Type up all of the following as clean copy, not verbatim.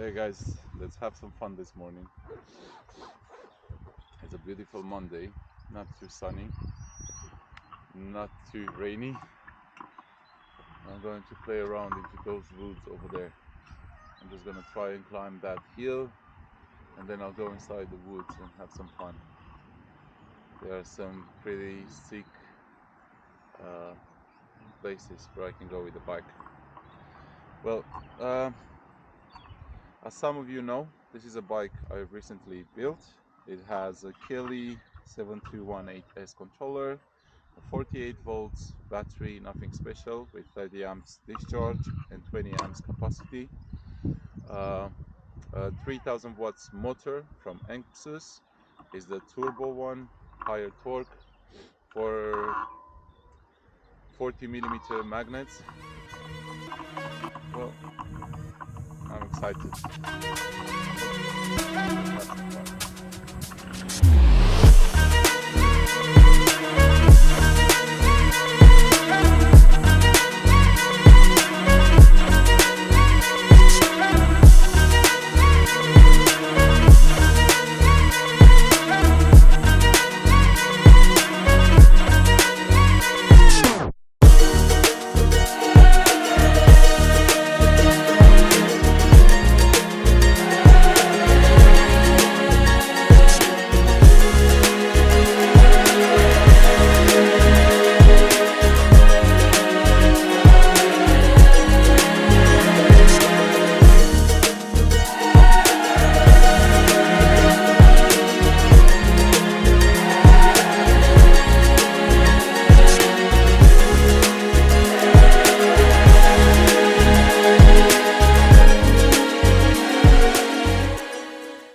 Hey guys, let's have some fun this morning. It's a beautiful Monday, not too sunny, not too rainy. I'm going to play around into those woods over there. I'm just gonna try and climb that hill and then I'll go inside the woods and have some fun. There are some pretty sick uh, places where I can go with the bike. Well, as some of you know, this is a bike I recently built. It has a Kelly 7218S controller, a 48 volts battery, nothing special, with 30 amps discharge and 20 amps capacity. A 3000 watts motor from Enxus is the turbo one, higher torque for 40 millimeter magnets. Well, I'm excited. Let's have some fun.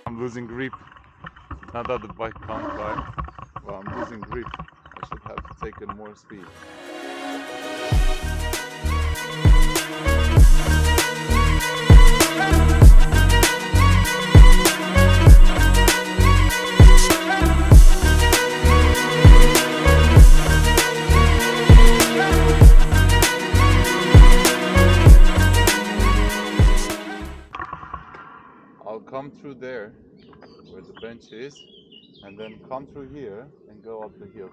I'm losing grip. Not that the bike can't climb, but I'm losing grip. I should have taken more speed. I'll come through there where the bench is and then come through here and go up the hill.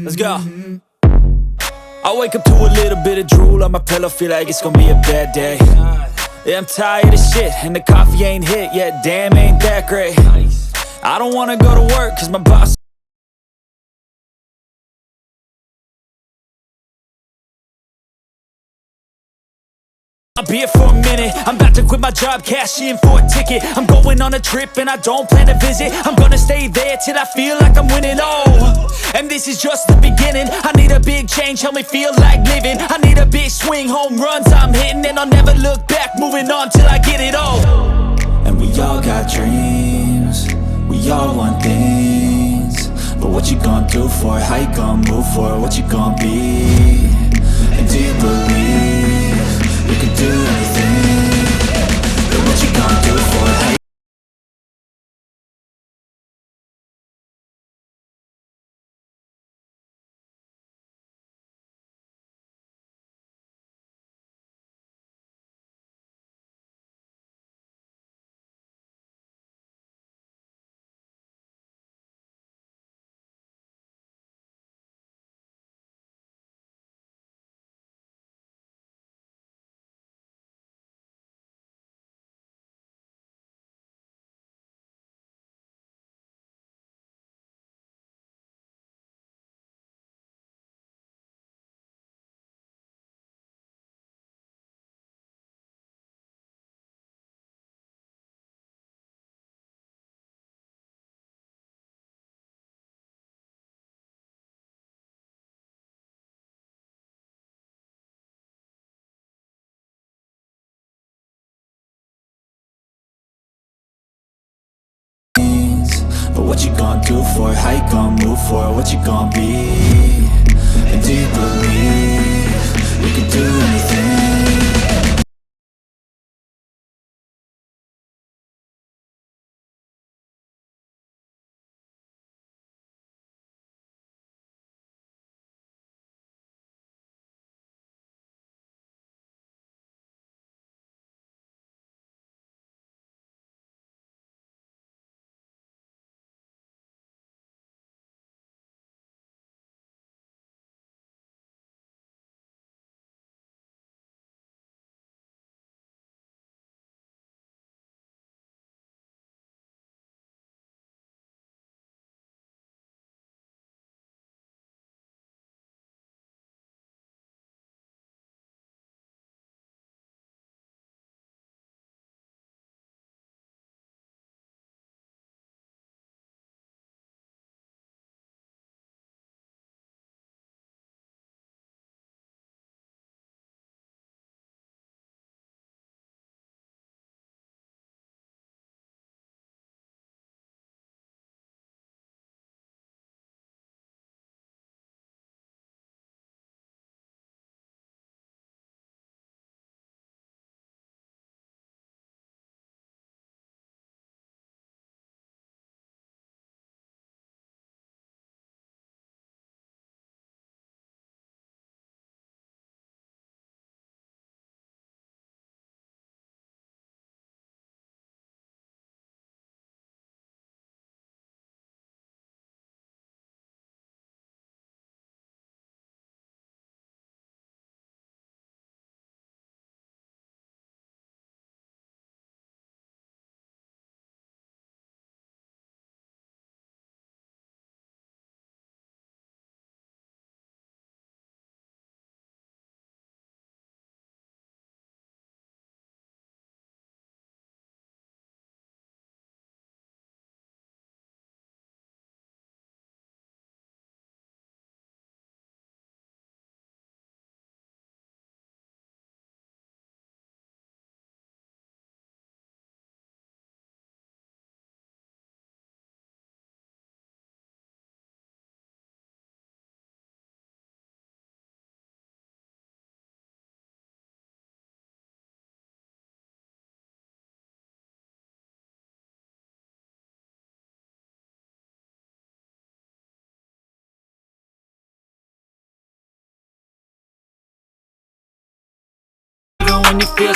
Let's go. I wake up to a little bit of drool on my pillow, feel like it's gonna be a bad day. Yeah, I'm tired of shit, and the coffee ain't hit yet, damn, ain't that great. I don't wanna go to work, cause my boss I'll be here for a minute, I'm about to quit my job, cash in for a ticket. I'm going on a trip and I don't plan to visit. I'm gonna stay there till I feel like I'm winning, oh. And this is just the beginning. I need a big change, help me feel like living. I need a big swing, home runs I'm hitting. And I'll never look back, moving on till I get it all. And we all got dreams, we all want things. But what you gonna do for it, how you gonna move for it, what you gonna be? And do you believe you can do anything? But what you gonna do for it, how you But what you gonna do for it, how you gonna move for it, what you gonna be? And do you believe you can do anything? Even when you feel